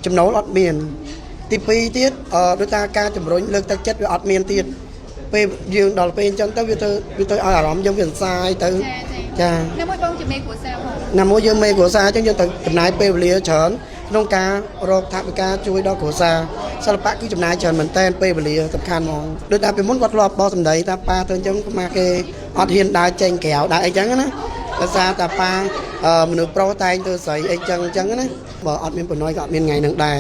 ចំណូលអត់មានទី2ទៀតដោយសារការជំរុញលើកទឹកចិត្តវាអត់មានទៀតពេលយើងដល់ពេលអញ្ចឹងទៅវាទៅឲ្យអារម្មណ៍យើងវាសរសើរទៅចាណាមួយបងជាមេគ្រួសារផងណាមួយយើងមេគ្រួសារអញ្ចឹងយើងទៅចំណាយពេលវេលាច្រើនក្នុងការរកថវិកាជួយដល់គ្រួសារសិល្បៈគឺចំណាយច្រើនមែនតើពេលវេលាសំខាន់ហ្មងដូចតែពីមុនគាត់ធ្លាប់បោះសម្ដីថាប៉ាទៅអញ្ចឹងមកគេអត់ហ៊ានដើរចេញក្រៅដើរអីចឹងណាដោយសារតែប៉ាមនុស្សប្រុសតែងទៅស្រីអីចឹងណាបើអត់មានប៉ុណ្ណោះក៏អត់មានថ្ងៃនឹងដែរ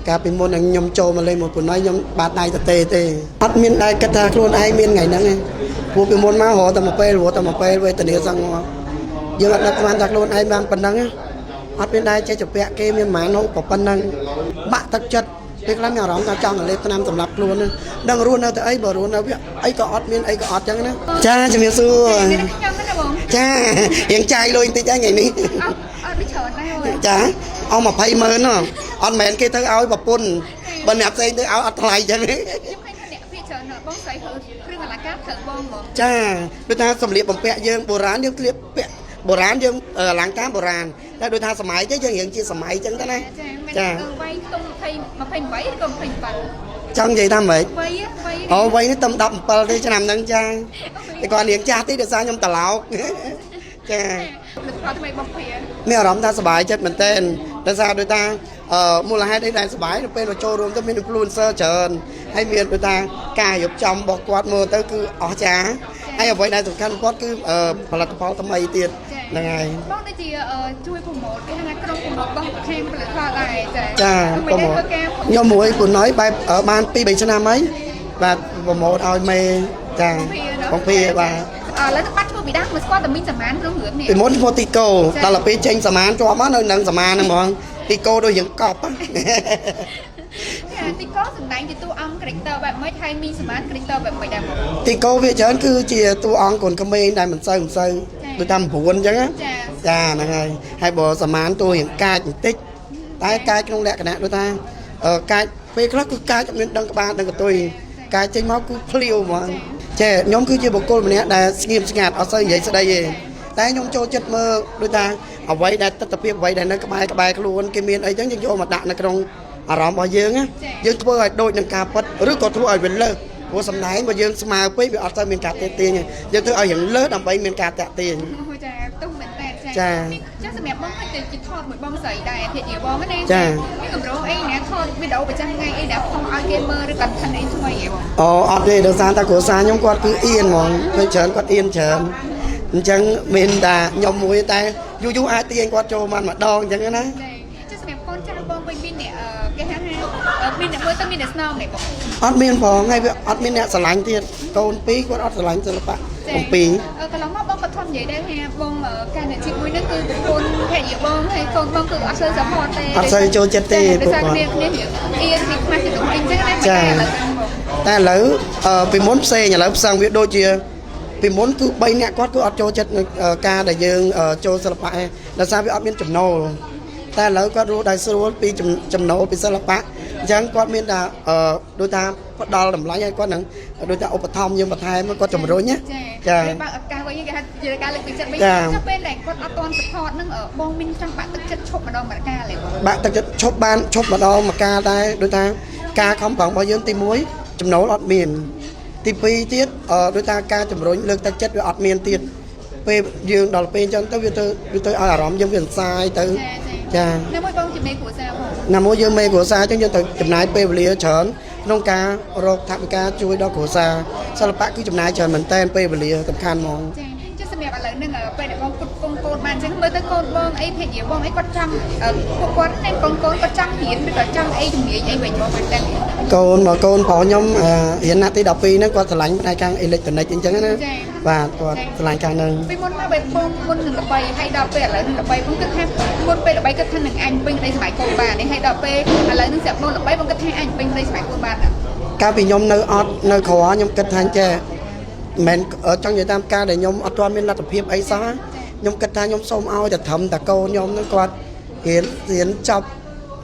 កាលពីមុនខ្ញុំចូលមកលេងមកប៉ុណ្ណោះខ្ញុំបាត់ដៃទេអត់មានដែរគិតថាខ្លួនឯងមានថ្ងៃហ្នឹងទេព្រោះពីមុនមករត់តែមួយពេលវេទនាសឹងមកយើងអត់ដឹកស្មានថាខ្លួនឯងបានប៉ុណ្ណឹងអត់មានដែរចេះជពាក់គេមានម៉ានហូបប៉ុណ្ណឹងបាក់ទឹកចិត្តពេលខ្លះមានអារម្មណ៍ថាចង់លេបថ្នាំសម្រាប់ខ្លួនដឹងរស់នៅទៅអីបើរស់នៅវាអីក៏អត់មានអីក៏អត់ចឹងណាចាជំរាបសួរចារៀងចាយលុយបន្តិចហ្នឹងថ្ងៃនេះអត់ច្រើនដែរចាអស់200000អត់មែនគេទៅឲ្យប្រពន្ធបើអ្នកផ្សេងទៅឲ្យអត់ថ្លៃចឹងខ្ញុំឃើញអ្នកភាគច្រើនបងស្រីគ្រឿងអលង្ការត្រូវបងហ្មងចាដូចថាសម្លៀកបំពាក់យើងបុរាណយើងស្លៀកពាក់បុរាណយើងអលង្ការបុរាណតែដូចថាសម័យទេយើងរៀងជាសម័យចឹងទៅណាចាវ័យទុំ28ក៏27ចង់និយាយថាម៉េចវ័យនេះទំ17ទេឆ្នាំហ្នឹងចាតែគាត់រៀងចាស់តិចដោយសារខ្ញុំត្រឡោកចាថ្មីបងព្រាមានអារម្មណ៍ថាសប្បាយចិត្តមែនទែនដោយសារដូចថាមូលហេតុអីដែលសប្បាយទៅពេលចូលរួមទៅមាន influencer ច្រើនហើយមានដូចថាការរៀបចំរបស់គាត់មើលទៅគឺអស្ចារ្យហើយអ្វីដែលសំខាន់គាត់គឺផលិតផលថ្មីទៀតហ្នឹងហើយបងដូចជាជួយប្រម៉ូទគេថាក្រុមប្រម៉ូទរបស់ខាងផលិតផលដែរចាប្រម៉ូទខ្ញុំមួយពុណយបែបបាន 2-3 ឆ្នាំហើយបាទប្រម៉ូទឲ្យមេចាបងព្រាបាទឥឡូវទៅបាត់ធ្វើពីដើមមកស្គាល់តែមីងសមានក្នុងរឿងនេះពីមុនធ្វើទីកោដល់ទៅពេលចេញសមានជាប់មកនៅនឹងសមានហ្នឹងហ្មងទីកោដូចយើងកប់ទីកោសម្ដែងជាតួអង្គ character បែបម៉េចហើយមីងសមាន character បែបម៉េចដែរទីកោវាច្រើនគឺជាតួអង្គកូនក្មេងដែលមិនសូវដូចតាម9អញ្ចឹងចាហ្នឹងហើយបើសមានតួរៀងកាចបន្តិចតែកាចក្នុងលក្ខណៈដូចថាកាចពេលខ្លះគឺកាចអត់មានដឹងក្បាលដឹងកតុយកាចចេញមកគឺភ្លាវហ្មងចាខ្ញុំគឺជាបុគ្គលម្នាក់ដែលស្ងៀមស្ងាត់អត់សូវនិយាយស្ដីទេតែខ្ញុំចូលចិត្តមើលដូចថាអ្វីដែលទស្សនវិជ្ជាអ្វីដែលនៅក្បែរខ្លួនគេមានអីចឹងយើងយកមកដាក់នៅក្នុងអារម្មណ៍របស់យើងយើងធ្វើឲ្យដូចនឹងការពិតឬក៏ធ្វើឲ្យវាលើសព្រោះសម្ដែងរបស់យើងស្មើពេកវាអត់សូវមានការទាក់ទាញយើងធ្វើឲ្យយ៉ាងលើសដើម្បីមានការតាក់ទាញចាទុំមែនតើចាចឹងសម្រាប់បងគាត់ទៅថតមួយបងស្រីដែរភាគជាបងណាចាមានកម្រោអីណាថតវីដេអូប្រចាំថ្ងៃអីដែលផងឲ្យគេមើលឬក៏ថនអីថ្មីហ៎បងអត់ទេដោយសារតែគ្រួសារខ្ញុំគាត់គឺអៀនហ្មងពេលច្រើនគាត់អៀនច្រើនអញ្ចឹងមានតែខ្ញុំមួយតែយូរអាចទាញគាត់ចូលមកម្ដងអញ្ចឹងណាចាសម្រាប់កូនចាស់បងវិញមានអ្នកគេហៅមានអ្នកមើលទៅមានអ្នកស្នងនេះបងអត់មានផងហើយវាអត់មានអ្នកស្រឡាញ់ទៀតកូន2គាត់អត់ស្រឡាញ់សិល្បៈបង2កន្លងមកបងក៏ធំនិយាយដែរថាបងការអ្នកជីកមួយហ្នឹងគឺប្រពន្ធភរិយាបងហើយកូនបងគឺអត់សូវ support ទេអត់សូវចូលចិត្តទេព្រោះគាត់អៀនពីខ្មាស់ចិត្តអីចឹងណាតែឥឡូវពីមុនផ្សេងឥឡូវផ្សងវាដូចជាពីមុនគឺ3នាក់គាត់គឺអត់ចូលចិត្តនឹងការដែលយើងចូលសិល្បៈឯងដោយសារវាអត់មានចំណូលតែឥឡូវគាត់រស់ដោយស្រួលពីចំណូលពីសិល្បៈអញ្ចឹងគាត់មានតែដូចថាផ្ដល់តម្លៃឲ្យគាត់នឹងដូចថាឧបត្ថម្ភយើងបន្ថែមគាត់ជំរុញណាចាបើឱកាសវិញគេហៅជាការលើកទឹកចិត្តវិញតែពេលដែលគាត់អត់ទាន់ support នឹងបងមានចង់បាក់ទឹកចិត្តឈប់ម្ដងម្កាលទេបងបាក់ទឹកចិត្តឈប់បានឈប់ម្ដងម្កាលដែរដូចថាការខំប្រឹងរបស់យើងទី1ចំណូលអត់មានទី2ទៀតដូចថាការជំរុញលើកទឹកចិត្តវាអត់មានទៀតពេលយើងដល់ពេលអញ្ចឹងទៅវាទៅឲ្យអារម្មណ៍យើងវាសរសើរទៅចាណាមួយបងជាមេគ្រួសារផងណាមួយយើងមេគ្រួសារអញ្ចឹងយើងទៅចំណាយពេលវេលាច្រើនក្នុងការរកថវិកាជួយដល់គ្រួសារសិល្បៈគឺចំណាយច្រើនមែនតើពេលវេលាសំខាន់ហ្មងចាសម្រាប់ឥឡូវហ្នឹងពេលដែលបងគង់កូនបានអញ្ចឹងមើលទៅកូនបងអីភរិយាបងអីគាត់ចង់ពួកគាត់ហ្នឹងកូនគាត់ចង់រៀនឬក៏ចង់អីជំនាញអីវិញបងមិនដឹងកូនប្រុសខ្ញុំរៀនណាទី12ហ្នឹងគាត់ឆ្លាញ់ផ្នែកខាងអេឡិចត្រូនិកអញ្ចឹងណាបាទគាត់ឆ្លាញ់ខាងហ្នឹងពីមុនមកបែបបងមុននឹងល្បីហើយដល់ពេលឥឡូវនឹងល្បីបងគិតថាមុនពេលល្បីគិតថានឹងអញពេញក្តីសម័យកូនបានហើយដល់ពេលឥឡូវនឹងស្រាប់បងល្បីបងគិតថាអញពេញក្តីសម័យកូនបានកាលពីខ្ញុំនៅអត់នៅក្រខ្ញុំគិតថាចេះមិនចង់និយាយតាមការដែលខ្ញុំអត់ទាន់មានលទ្ធភាពអីសោះខ្ញុំគិតថាខ្ញុំសូមឲ្យតែត្រឹមតែកូនខ្ញុំនឹងគាត់រៀនចប់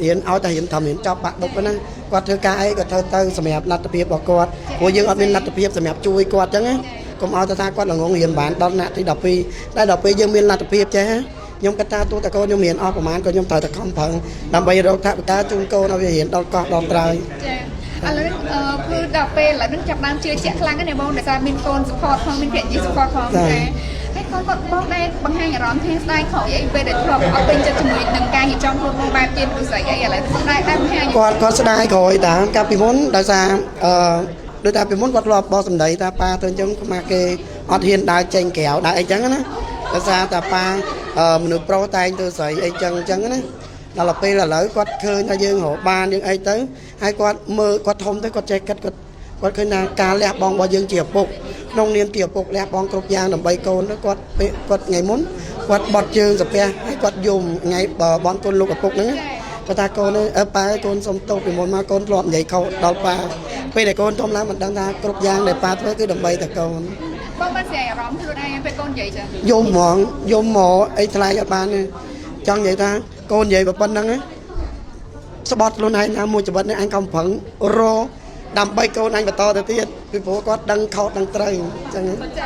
រៀនឲ្យតែរៀនត្រឹមរៀនចប់បាក់ដប់ណាគាត់ធ្វើការអីក៏ធ្វើទៅសម្រាប់លទ្ធភាពរបស់គាត់ព្រោះយើងអត់មានលទ្ធភាពសម្រាប់ជួយគាត់អញ្ចឹងណាកុំឲ្យថាគាត់ល្ងងរៀនបានដល់ថ្នាក់ទី12តែដល់ពេលយើងមានលទ្ធភាពចេះ ខ្ញុំគិតថាទូតកូនខ្ញុំរៀនអស់ប្រហែលក៏ខ្ញុំត្រូវតែខំប្រឹងដើម្បីរកថវិកាជូនកូនឲ្យវារៀនដល់កោះដល់ត្រើយចាឥឡូវគឺដល់ពេលឥឡូវនឹងចាប់ដើមជឿជាក់ខ្លាំងណាស់បងដោយសារមានកូន support ផងមានភរិយា support ផងចាហើយកូនគាត់បងដែរបង្ហាញអារម្មណ៍ថាស្ដាយក្រោយអីពេលដែលធ្លាប់អត់ពេញចិត្តជាមួយនឹងការរៀបចំខ្លួនបែបជាគ្រូស្រីអីឥឡូវស្ដាយដែរបង្ហាញគាត់ស្ដាយក្រោយតាកាលពីមុនដោយសារដូចតែពីមុនគាត់ធ្លាប់បោះសម្ដីថាប៉ាទៅអញ្ចឹងខ្មាស់គេអត់ហ៊ានដើរចេញក្រៅដើរអីចឹងណាដោយសារតែប៉ាមនុស្សប្រុសតែងទៅស្រីអីចឹងណាដល់ពេលឥឡូវគាត់ឃើញថាយើងរកបានយើងអីទៅហើយគាត់មើលគាត់ធំទៅគាត់ចេះគិតគាត់ឃើញថាការលះបង់របស់យើងជាឪពុកក្នុងនាមជាឪពុកលះបង់គ្រប់យ៉ាងដើម្បីកូនគាត់ថ្ងៃមុនគាត់បត់ជើងសាពះហើយគាត់យំថ្ងៃបន់គុណលោកឪពុកហ្នឹងគាត់ថាកូនប៉ាកូនសុំទោសពីមុនមកកូនធ្លាប់និយាយខុសដល់ប៉ាពេលដែលកូនធំឡើងមិនដឹងថាគ្រប់យ៉ាងដែលប៉ាធ្វើគឺដើម្បីតែកូនបងបានស្អារម្មណ៍ខ្លួនឯងពេលកូននិយាយចឹងយំហ្មងអីថ្លៃអត់បានចង់និយាយថាកូននិយាយប៉ុណ្ណឹងស្បត់ខ្លួនឯងណាមួយជីវិតនេះអញកំប្រឹងរដើម្បីកូនអញបន្តទៅទៀតពីព្រោះគាត់ដឹងខុសដឹងត្រូវអញ្ចឹងចា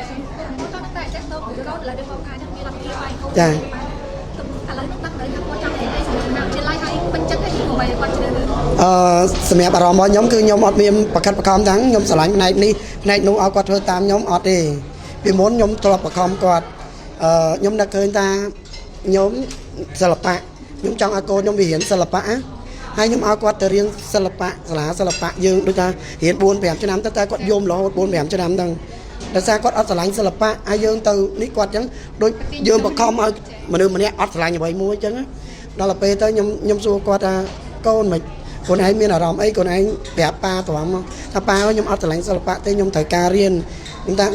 តែចេះទៅកូនឥឡូវបងខាមានលទ្ធភាពហើយកូនចាឥឡូវនឹងបាត់ទៅថាគាត់ចង់និយាយសម្រាប់ជាឡៃហើយពេញចិត្តហើយដើម្បីគាត់ជ្រើសរើសសម្រាប់អារម្មណ៍របស់ខ្ញុំគឺខ្ញុំអត់មានបកបខំទាំងខ្ញុំស្រឡាញ់ផ្នែកនេះផ្នែកនោះឲ្យគាត់ធ្វើតាមខ្ញុំអត់ទេពីមុនខ្ញុំធ្លាប់បខំគាត់ខ្ញុំនឹកឃើញថាខ្ញុំសិល្បៈខ្ញុំចង់ឲ្យកូនខ្ញុំវារៀនសិល្បៈហើយខ្ញុំឲ្យគាត់ទៅរៀនសិល្បៈសាលាសិល្បៈយើងដូចថារៀន 4-5 ឆ្នាំទៅតែគាត់យំរហូត 4-5 ឆ្នាំហ្នឹងដោយសារគាត់អត់ស្រឡាញ់សិល្បៈហើយយើងទៅនេះគាត់អញ្ចឹងដូចយើងបខំឲ្យមនុស្សម្នាក់អត់ស្រឡាញ់អ្វីមួយអញ្ចឹងដល់ពេលទៅខ្ញុំសួរគាត់ថាកូនមិនខ្លួនឯងមានអារម្មណ៍អីខ្លួនឯងប្រាប់ប៉ាត្រង់ថាប៉ាខ្ញុំអត់ស្រឡាញ់សិល្បៈទេខ្ញុំត្រូវការរៀនខ្ញុំថា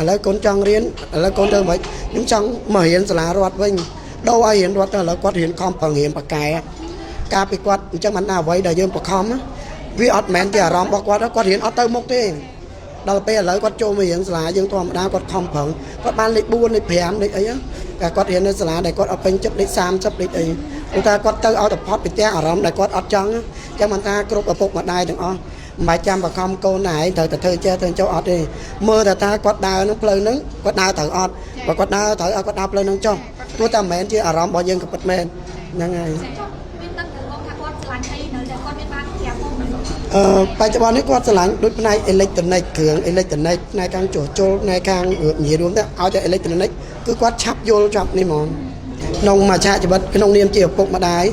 ឥឡូវកូនចង់រៀនឥឡូវកូនទៅមិនខ្ញុំចង់មករៀនសាលារដ្ឋវិញដូរឲ្យរៀនរដ្ឋទៅឥឡូវគាត់រៀនខំប្រឹងរៀនបកកែការពីគាត់អញ្ចឹងមិនថាអ្វីដែលយើងបខំវាអត់មែនជាអារម្មណ៍របស់គាត់គាត់រៀនអត់ទៅមុខទេដល់ពេលឥឡូវគាត់ចូលមករៀនសាលាយើងធម្មតាគាត់ខំប្រឹងគាត់បានលេខ4លេខ5លេខអីតែគាត់រៀននៅសាលាដែលគាត់អត់ពេញចិត្តលេខ30លេខអីព្រោះតែគាត់ទៅឲ្យតែផុតពីផ្ទះអារម្មណ៍ដែលគាត់អត់ចង់ចឹងមិនថាគ្រប់ឪពុកម្ដាយទាំងអស់មិនបាច់ចាំបខំកូនណាឯងត្រូវតែធ្វើចេះធ្វើចុះអត់ទេមើលតែថាគាត់ដើរនឹងផ្លូវហ្នឹងគាត់ដើរត្រូវអត់បើគាត់ដើរត្រូវឲ្យគាត់ដើរផ្លូវហ្នឹងចុះទោះតែមិនមែនជាអារម្មណ៍របស់យើងក៏ពិតមែនហ្នឹងហើយបច្ចុប្បន្ននេះគាត់ឆ្លាញ់ដូចផ្នែកអេឡិចត្រូនិកគ្រឿងអេឡិចត្រូនិកផ្នែកខាងជួសជុលផ្នែកខាងនិយាយរួមទៅឲ្យតែអេឡិចត្រូនិកគឺគាត់ឆាប់យល់ចាប់នេះហ្មងក្នុងមួយឆាកជីវិតក្នុងនាមជាឪពុកម្ដាយ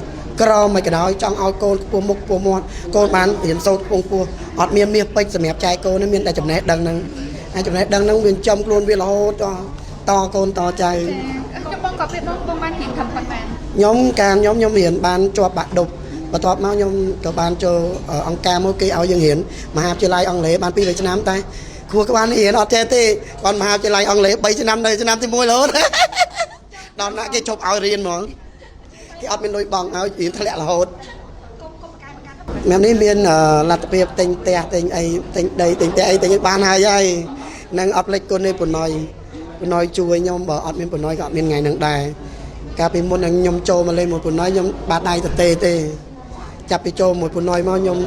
ក្រមិនក៏ដោយចង់ឲ្យកូនខ្ពស់មុខខ្ពស់មាត់កូនបានរៀនសូត្រខ្ពង់ខ្ពស់អត់មានមាសពេជ្រសម្រាប់ចែកកូនមានតែចំណេះដឹងហ្នឹងហើយចំណេះដឹងហ្នឹងវាចំខ្លួនវារហូតតកូនតចៅខ្ញុំបងក៏ពេលបងបានរៀនខំប៉ុន្មានខ្ញុំរៀនបានជាប់បាក់ឌុបបន្ទាប់មកខ្ញុំក៏បានចូលអង្គការមួយគេឲ្យយើងរៀនមហាវិទ្យាល័យអង់គ្លេសបាន2ឆ្នាំតែគ្រូក៏បានរៀនអត់ចេះទេគាត់មហាវិទ្យាល័យអង់គ្លេស3ឆ្នាំនៅឆ្នាំទី1រហូតដល់ណាគេជប់ឲ្យរៀនហ្មងគេអត់មានលុយបង់ឲ្យរៀនធ្លាក់រហូតមែននេះមានលទ្ធភាពទិញផ្ទះទិញអីទិញដីទិញផ្ទះអីទិញបានហើយនឹងអត់លេចគុណនេះប៉ុណ្ណយជួយខ្ញុំបើអត់មានប៉ុណ្ណយក៏អត់មានថ្ងៃហ្នឹងដែរកាលពីមុនខ្ញុំចូលមកលេងមួយប៉ុណ្ណយខ្ញុំបាត់ដៃទេចាប់ពីចូលមួយប៉ុណ្ណយមកខ្ញុំ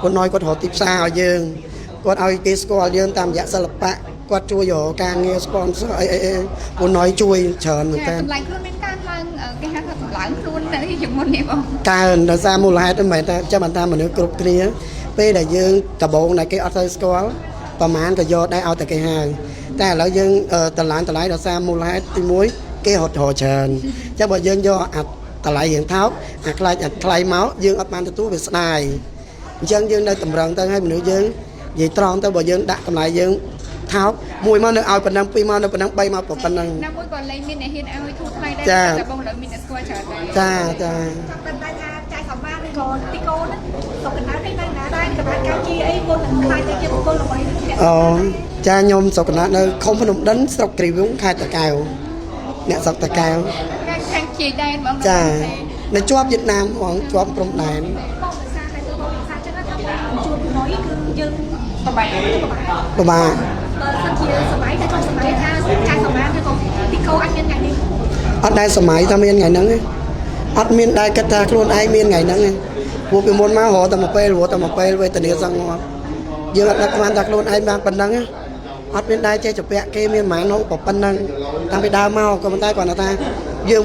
ប៉ុណ្ណយគាត់រកទីផ្សារឲ្យយើងគាត់ឲ្យគេស្គាល់យើងតាមរយៈសិល្បៈគាត់ជួយរកការងារ sponsor អីប៉ុណ្ណយជួយច្រើនមែនតើតម្លៃខ្លួនមានការឡើងគេហៅថាតម្លៃខ្លួនតែជាមុននេះបងកើនដោយសារមូលហេតុមិនមែនតែចាំបានតាមមនុស្សគ្រប់គ្នាពេលដែលយើងដំបូងដែលគេអត់ទៅស្គាល់ប្រហែលក៏យកដែរឲ្យតែគេហៅតែឥឡូវយើងតម្លៃដោយសារមូលហេតុទី1គេរត់ច្រើនចឹងបើយើងយកអាតម្លៃរៀងថោកអាខ្លាចអាថ្លៃមកយើងអត់បានទទួលវាស្ដាយអញ្ចឹងយើងនៅតម្រឹងទៅឲ្យមនុស្សយើងនិយាយត្រង់ទៅបើយើងដាក់តម្លៃយើងថោកមួយមកនៅឲ្យប៉ុណ្ណឹងពីរមកនៅប៉ុណ្ណឹង3មកប៉ុណ្ណឹងណាមួយក៏លេងមានអ្នកហ៊ានឲ្យធូរថ្លៃដែរតែបងលើមានអ្នកស្គាល់ច្រើនដែរចាប៉ុន្តែថាចាយសម្បត្តិក៏ទីកូនទៅកណ្ដាលនេះណាដែរកណ្ដាលការជីអីគាត់នឹងខ្លាចទៅជាបុគ្គលអ្វីអូចាខ្ញុំសុខកណ្ដាលនៅខុំភ្នំដិនស្រុកគ្រីវងខេត្តតាកែវអ្នកស្រុកតាកែវខាងជាយដែនហ្មងចានៅជាប់វៀតណាមហ្មងជាប់ព្រំដែនបងភាសាតែទៅបងភាសាចឹងថាជួបណយគឺយើងបបាក់បើសិនជាសម័យតែចង់សម័យថាចាយសម្រាប់ឬក៏ទីកោអញមានថ្ងៃនេះអត់ដែរសម័យថាមានថ្ងៃហ្នឹងអត់មានដែរគិតថាខ្លួនឯងមានថ្ងៃហ្នឹងព្រោះពីមុនមករហតែមកពេលវេទនាសង្ងប់យើងអត់ដឹកស្មានថាខ្លួនឯងបានប៉ុណ្ណឹងអត់មានដែរចេះជពាក់គេមានម៉ានហូបប៉ុណ្ណឹងតាំងពីដើមមកក៏ប៉ុន្តែគាត់ថាយើង